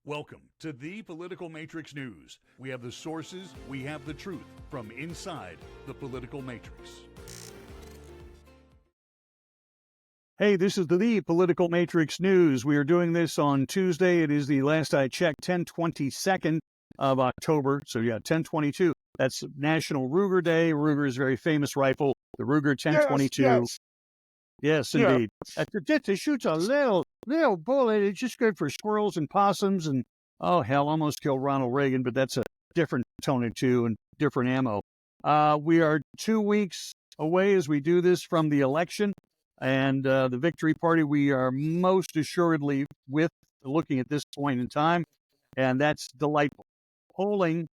Welcome to the Political Matrix News. We have the sources, we have the truth from inside the political matrix. Hey, this is the Political Matrix News. We are doing this on Tuesday. It is the last I checked, 10/22nd of October. So yeah, 10/22. That's National Ruger Day. Ruger's very famous rifle, the Ruger 10/22. Yes, indeed. It shoots a little bullet. It's just good for squirrels and possums and, oh, hell, almost killed Ronald Reagan, but that's a different .22 and different ammo. We are 2 weeks away as we do this from the election, and the victory party we are most assuredly with looking at this point in time, and that's delightful. Polling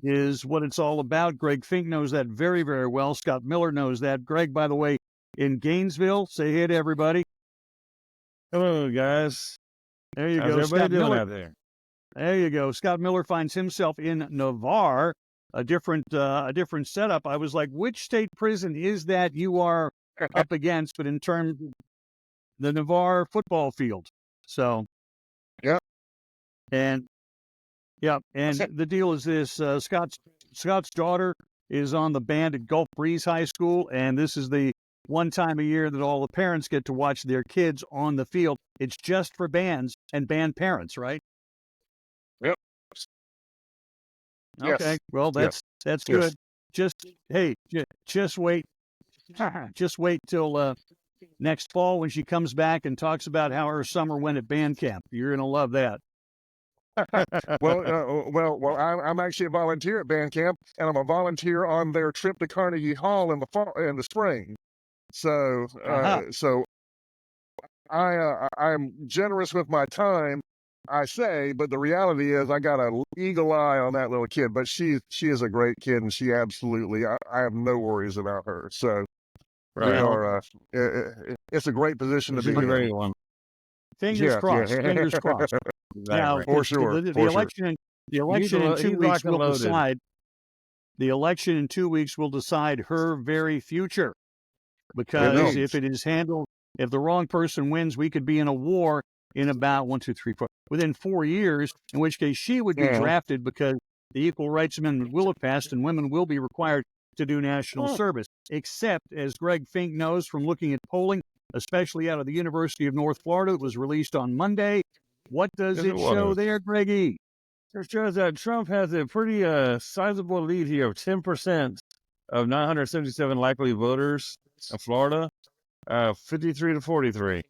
is what it's all about. Greg Fink knows that very, very well. Scott Miller knows that. Greg, by the way, in Gainesville, say hey to everybody. Hello, guys. There you go. How's everybody doing out there? There you go. Scott Miller finds himself in Navarre, a different setup. I was like, which state prison is that you are up against? But in terms of the Navarre football field. So, yeah. And the deal is this: Scott's daughter is on the band at Gulf Breeze High School, and this is the one time a year that all the parents get to watch their kids on the field. It's just for bands and band parents, right? Yep. Okay. Yes. Well, that's good. Just wait. Just wait till next fall when she comes back and talks about how her summer went at band camp. You're gonna love that. Well, I'm actually a volunteer at band camp, and I'm a volunteer on their trip to Carnegie Hall in the spring. So, so I'm generous with my time, I say, but the reality is I got an eagle eye on that little kid. But she is a great kid, and she absolutely, I have no worries about her. So, we are. It's a great position to be in. Great one. Fingers crossed. Fingers crossed. Now, for sure. The election in 2 weeks will decide. The election in 2 weeks will decide her very future. Because if it is handled, if the wrong person wins, we could be in a war in about within 4 years, in which case she would be drafted because the Equal Rights Amendment will have passed and women will be required to do national service. Except, as Greg Fink knows from looking at polling, especially out of the University of North Florida, that was released on Monday. What does it show there, Greggy? It shows that Trump has a pretty sizable lead here of 10% of 977 likely voters in Florida, 53 to 43.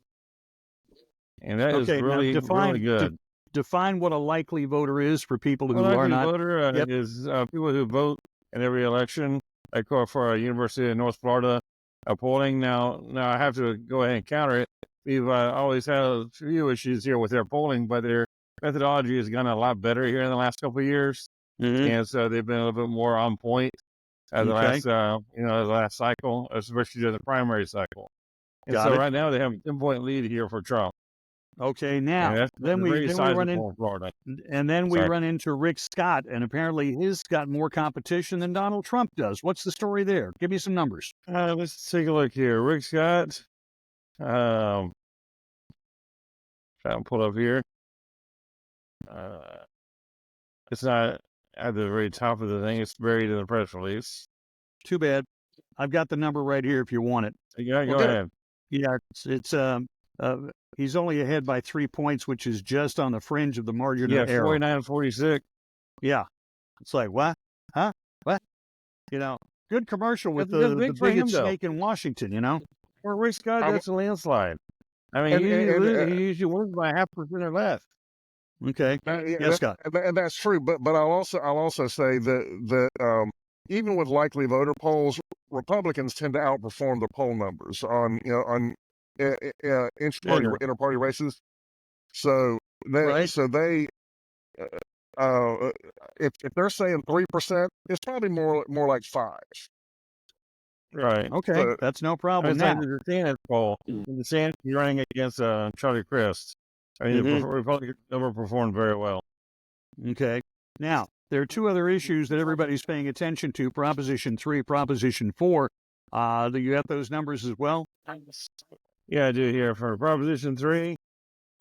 And that is really good. Define what a likely voter is for people who are not. A likely voter is people who vote in every election. I call for University of North Florida polling. Now I have to go ahead and counter it. We've always had a few issues here with their polling, but their methodology has gotten a lot better here in the last couple of years. And so they've been a little bit more on point. The last cycle, especially during the primary cycle. And right now they have a 10-point lead here for Trump. Okay, now then we run into Rick Scott, and apparently he's got more competition than Donald Trump does. What's the story there? Give me some numbers. Let's take a look here. Rick Scott, trying to pull up here. It's not at the very top of the thing. It's buried in the press release. Too bad. I've got the number right here if you want it. Yeah, go ahead. Yeah, it's he's only ahead by 3 points, which is just on the fringe of the margin of error. 49-46. Yeah. It's like, what? Huh? What? Good commercial with the biggest snake in Washington, For Rick Scott, that's a landslide. I mean, he usually wins by 0.5% or less. Okay. Yes, Scott. And that's true. But I'll also say that even with likely voter polls, Republicans tend to outperform the poll numbers on inter-party races. So they if they're saying 3%, it's probably more like 5%. Right. Okay. That's no problem. Now, the DeSantis poll, DeSantis running against Charlie Crist. I mean, the Republicans never performed very well. Okay. Now, there are two other issues that everybody's paying attention to, Proposition 3, Proposition 4. Do you have those numbers as well? Yeah, I do here for Proposition 3.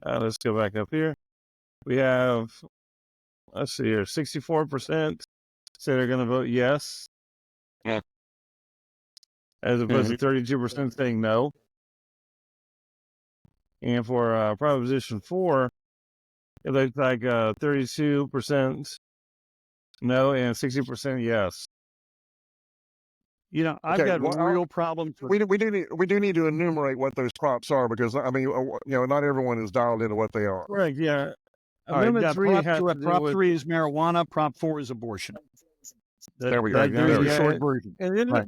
Let's go back up here. we have, let's see here, 64% say they're going to vote yes, Yeah. as opposed to 32% saying no. And for Proposition 4, it looks like 32% no and 60% yes. You know, I've Okay, got well, real problems with we do need to enumerate what those props are, because I mean, not everyone is dialed into what they are. Correct, yeah. all right, Amendment 3 Prop, has to do Prop with... 3 is marijuana, Prop 4 is abortion. There we go. There's the Yeah, short version. And then, Right.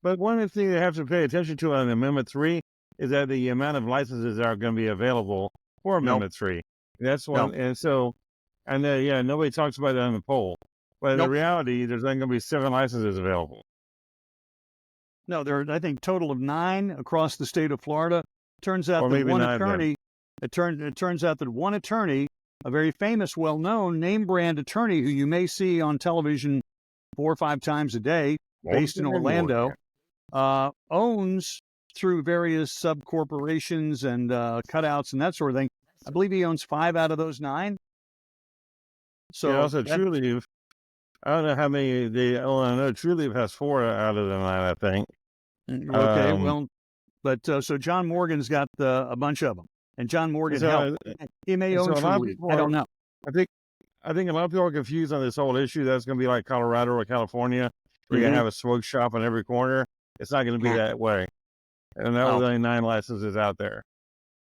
But one of the things they have to pay attention to on Amendment 3 is that the amount of licenses that are going to be available for Amendment 3. That's one. And so, and nobody talks about that on the poll. But in reality, there's only going to be 7 licenses available. No, there are, I think, total of 9 across the state of Florida. Turns out Or that maybe one 9 attorney, it turns out that one attorney, a very famous, well-known name brand attorney who you may see on television 4 or 5 times a day, based in Orlando, owns, through various sub corporations and cutouts and that sort of thing. I believe he owns 5 out of those 9. So yeah, also Trulieve, I don't know how many they own. I know Trulieve has 4 out of the 9, I think. Okay, well, but so John Morgan's got a bunch of them, and John Morgan helped. He may own Trulieve. I don't know. I think a lot of people are confused on this whole issue. That's going to be like Colorado or California. You're going to have a smoke shop on every corner. It's not going to be that way. And that was only 9 licenses out there.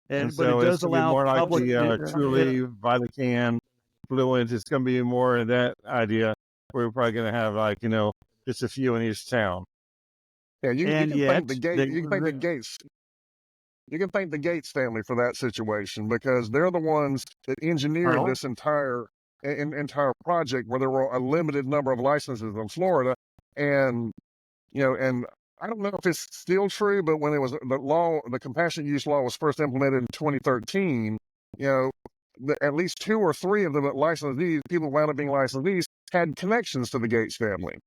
And so but it does it's allow more like public the Trulieve, by the can, Fluent. It's going to be more of that idea. We're probably going to have just a few in each town. Yeah, you can thank the Gates. You can thank the Gates. You can thank the Gates family for that situation, because they're the ones that engineered this entire project, where there were a limited number of licenses in Florida, and and I don't know if it's still true, but when it was the compassionate use law was first implemented in 2013, at least 2 or 3 of the licensees, people who wound up being licensees, had connections to the Gates family.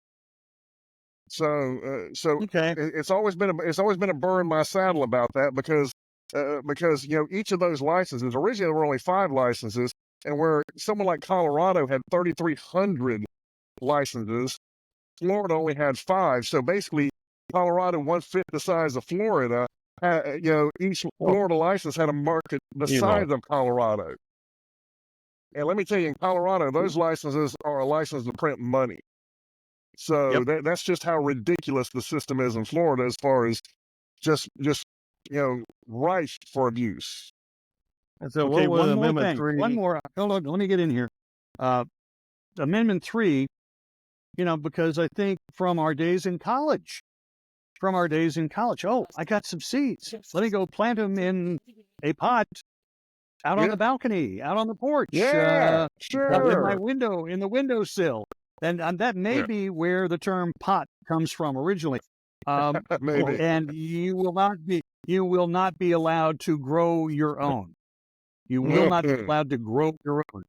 So it's always been a burr in my saddle about that, because each of those licenses, originally there were only 5 licenses, and where someone like Colorado had 3,300 licenses, Florida only had 5. So basically, Colorado 1/5 the size of Florida. Each Florida license had a market the size of Colorado. And let me tell you, in Colorado, those licenses are a license to print money. So that's just how ridiculous the system is in Florida, as far as just rife for abuse. And so okay, what was one more Amendment thing. 3? One more. Hold on, let me get in here. Amendment 3, because I think from our days in college, oh, I got some seeds. Let me go plant them in a pot out on the balcony, out on the porch. Yeah, sure. In the windowsill. And that may be where the term pot comes from originally. Maybe. And you will not be allowed to grow your own. You will not be allowed to grow your own.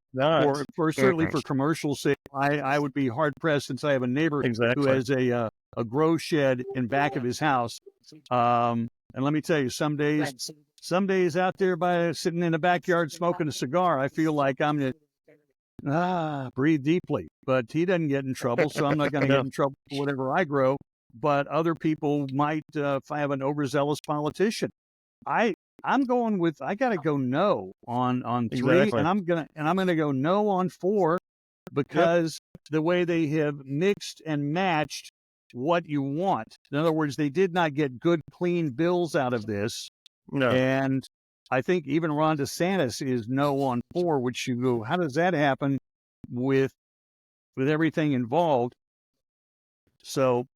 For certainly for commercial sale, I would be hard pressed, since I have a neighbor who has a grow shed in back of his house. And let me tell you, some days out there sitting in the backyard smoking a cigar, I feel like I'm gonna breathe deeply. But he doesn't get in trouble, so I'm not going to get in trouble for whatever I grow. But other people might, if I have an overzealous politician. I'm going with, I got to go no on 3, and I'm gonna go no on 4, because the way they have mixed and matched what you want. In other words, they did not get good, clean bills out of this. No. And I think even Ron DeSantis is no on 4, which you go, how does that happen with everything involved? So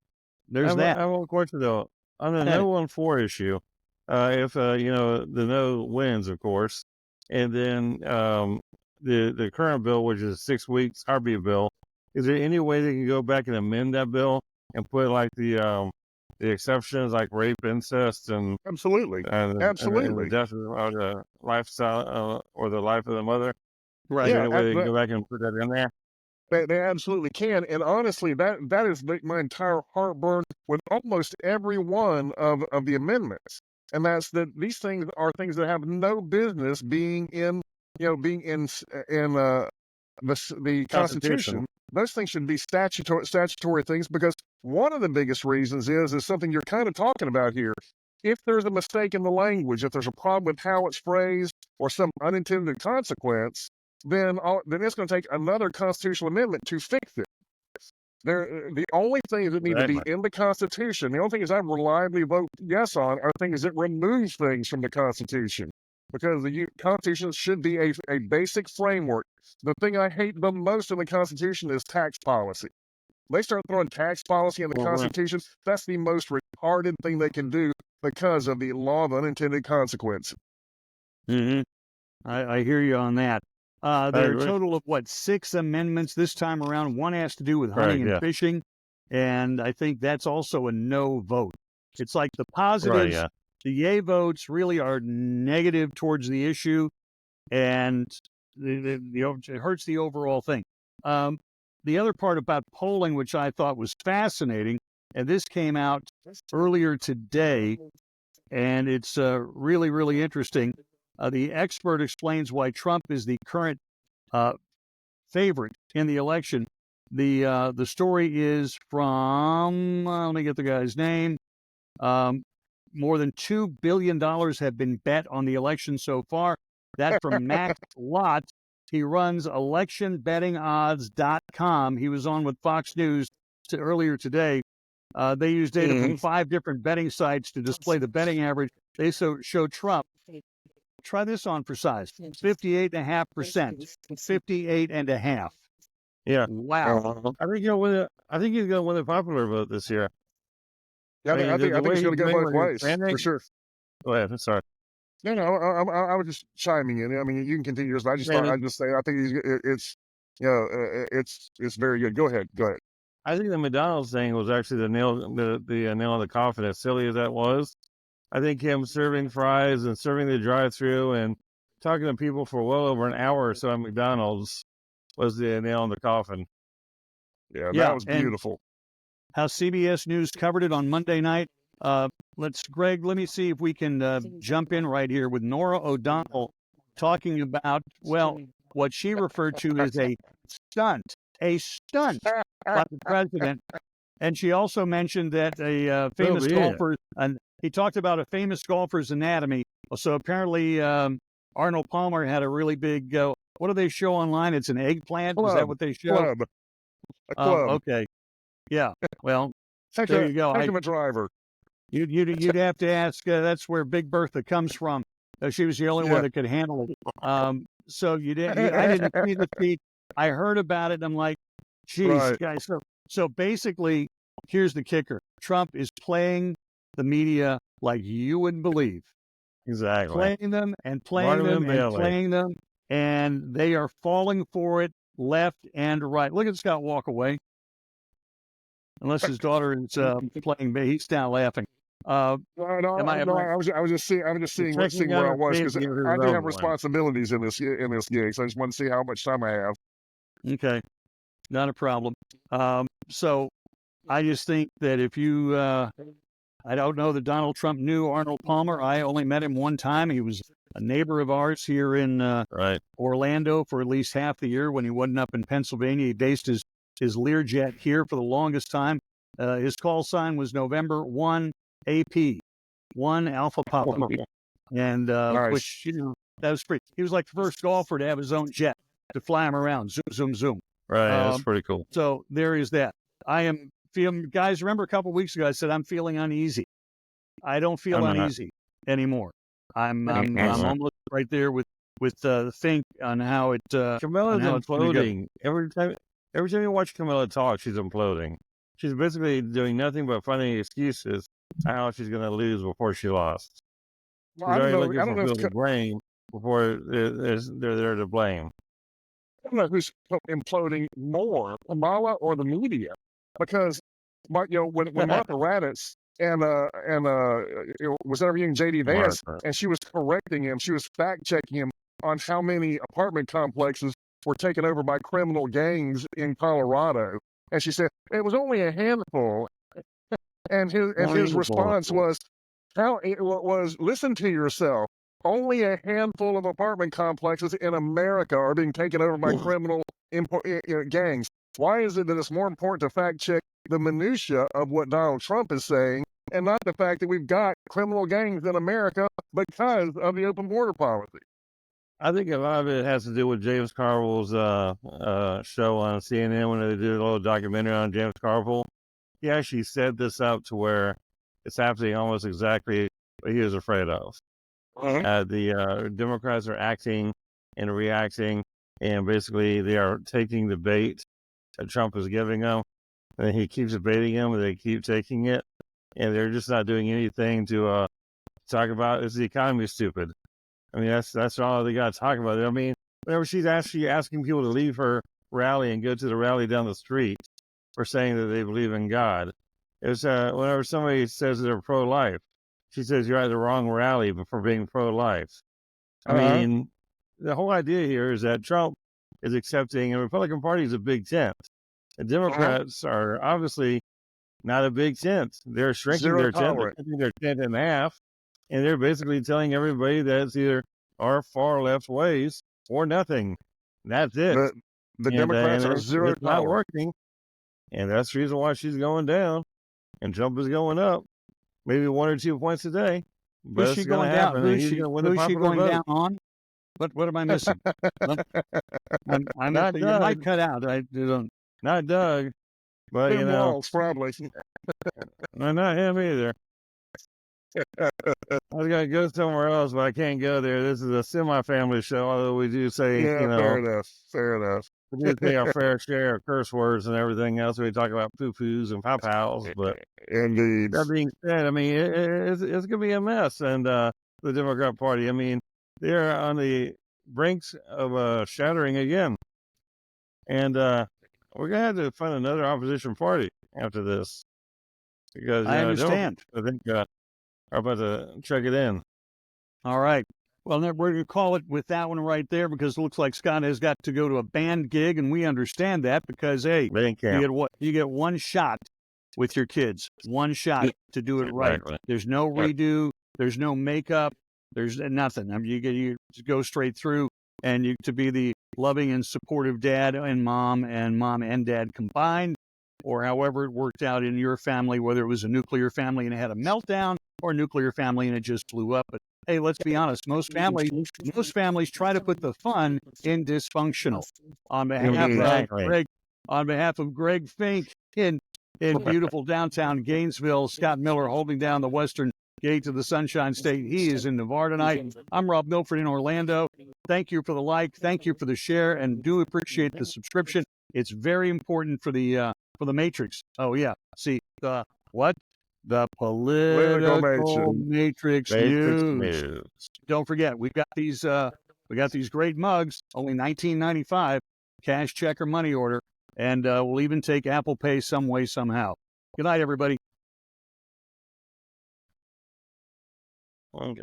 there's that. I have a question though. On the no on 4 issue, if the no wins, of course, and then the current bill, which is 6 weeks, heartbeat bill, is there any way they can go back and amend that bill and put like the exceptions, like rape, incest, and absolutely, and the death of the lifestyle or the life of the mother? Right. Is there any way they can go back and put that in there? They absolutely can, and honestly, that is my entire heartburn with almost every one of the amendments, and that's that these things are things that have no business being in being in the Constitution, those things should be statutory things, because one of the biggest reasons is something you're kind of talking about here. If there's a mistake in the language, if there's a problem with how it's phrased or some unintended consequence, then it's going to take another constitutional amendment to fix it. The only things that need to be in the Constitution, the only things I reliably vote yes on, are things that remove things from the Constitution, because the Constitution should be a basic framework. The thing I hate the most in the Constitution is tax policy. They start throwing tax policy in the Constitution. That's the most retarded thing they can do, because of the law of unintended consequences. Mm-hmm. I hear you on that. There are a total of 6 amendments this time around. One has to do with hunting and fishing, and I think that's also a no vote. It's like the positives, the yay votes really are negative towards the issue, and it hurts the overall thing. The other part about polling, which I thought was fascinating, and this came out earlier today, and it's really, really interesting. The expert explains why Trump is the current favorite in the election. The story is from, let me get the guy's name. More than $2 billion have been bet on the election so far. That from Max Lott. He runs electionbettingodds.com. He was on with Fox News earlier today. They use data from 5 different betting sites to display the betting average. They show Trump. Try this on for size. 58.5%. 58.5%. Yeah. Wow. I think he'll win it. I think he's going to win the popular vote this year. Yeah, I think he's going to go both ways, for sure. Go ahead. Sorry. No, I was just chiming in. I mean, you can continue yours, but I think it's very good. Go ahead. I think the McDonald's thing was actually the nail in the coffin, as silly as that was. I think him serving fries and serving the drive-thru and talking to people for well over an hour or so at McDonald's was the nail in the coffin. Yeah, that was beautiful. How CBS News covered it on Monday night. Greg, let me see if we can jump in right here with Nora O'Donnell talking about, what she referred to as a stunt by the president. And she also mentioned that a famous golfer, and he talked about a famous golfer's anatomy. So apparently Arnold Palmer had a really big, what do they show online? It's an eggplant? Is that what they show? A club. Okay. Yeah. Well, there you go. Heck of a driver. You'd have to ask. That's where Big Bertha comes from. She was the only one that could handle it. So I didn't see the speech. I heard about it, and I'm like, geez, guys. So basically, here's the kicker: Trump is playing the media like you wouldn't believe. Exactly. Playing them and playing them and playing them, and they are falling for it left and right. Look at Scott walk away. Unless his daughter is playing, he's now laughing. I was just seeing where I was, because I do have responsibilities in this gig, so I just want to see how much time I have. Okay, not a problem. So I just think that if you, I don't know that Donald Trump knew Arnold Palmer. I only met him one time. He was a neighbor of ours here in Orlando for at least half the year when he wasn't up in Pennsylvania. He based his Learjet here for the longest time. His call sign was November 1 AP, 1 Alpha Papa. And nice. Which, that was pretty. He was like the first golfer to have his own jet to fly him around. Zoom, zoom, zoom. Right. That's pretty cool. So there is that. I am feeling, guys, remember a couple of weeks ago, I said I'm feeling uneasy. I don't feel uneasy anymore. I'm almost right there with Think on how it. Camilla's imploding. Every time you watch Camilla talk, she's imploding. She's basically doing nothing but finding excuses how she's going to lose before she lost. Well, she's already looking for people to blame before they're there to blame. I don't know who's imploding more, Kamala or the media, because when Martha Raddatz and was interviewing J.D. Vance, and she was correcting him, she was fact checking him on how many apartment complexes were taken over by criminal gangs in Colorado, and she said it was only a handful, and his response was, listen to yourself. only a handful of apartment complexes in America are being taken over by criminal gangs. Why is it that it's more important to fact check the minutia of what Donald Trump is saying and not the fact that we've got criminal gangs in America because of the open border policy? I think a lot of it has to do with James Carville's show on CNN when they did a little documentary on James Carville. He actually set this up to where it's happening almost exactly what he was afraid of. The Democrats are acting and reacting, and basically they are taking the bait that Trump is giving them, and he keeps baiting them, and they keep taking it, and they're just not doing anything to talk about is the economy stupid. I mean, that's all they got to talk about. I mean, whenever she's actually asking people to leave her rally and go to the rally down the street for saying that they believe in God, it's whenever somebody says they're pro-life, she says you're at the wrong rally for being pro-life. I mean, the whole idea here is that Trump is accepting, and the Republican Party is a big tent. The Democrats are obviously not a big tent. They're shrinking their tent, they're cutting their tent in half, and they're basically telling everybody that it's either our far left ways or nothing. That's it. The Democrats are zero it's not working, and that's the reason why she's going down, and Trump is going up, maybe 1 or 2 points a day. But who's she going down? Who's she going down on? What am I missing? I'm not Doug. You might cut out. Not Doug, but Tim Walz, probably. Not him either. I was going to go somewhere else, but I can't go there. This is a semi-family show, although we do say, fair enough. We do say our fair share of curse words and everything else. We talk about poo-poos and pow-pows, but indeed. That being said, I mean, it's going to be a mess. And the Democrat Party, I mean, they're on the brinks of shattering again. And we're going to have to find another opposition party after this. Because I understand. I think are about to check it in. All right. Well, we're going to call it with that one right there because it looks like Scott has got to go to a band gig, and we understand that because, hey, you get one shot with your kids, one shot to do it right. Exactly. There's no redo. There's no makeup. There's nothing. I mean, you go straight through, and to be the loving and supportive dad and mom and dad combined, or however it worked out in your family, whether it was a nuclear family and it had a meltdown or a nuclear family and it just blew up. But hey, let's be honest, most families try to put the fun in dysfunctional. On behalf of Greg Fink in beautiful downtown Gainesville, Scott Miller holding down the western gate to the Sunshine State. He is in Navarre tonight. I'm Rob Milford in Orlando. Thank you for the like, thank you for the share, and do appreciate the subscription. It's very important for the Matrix. Oh yeah, see the what? The political matrix news. Don't forget, we got these great mugs, only $19.95, cash, check, or money order, and we'll even take Apple Pay some way, somehow. Good night, everybody. Okay.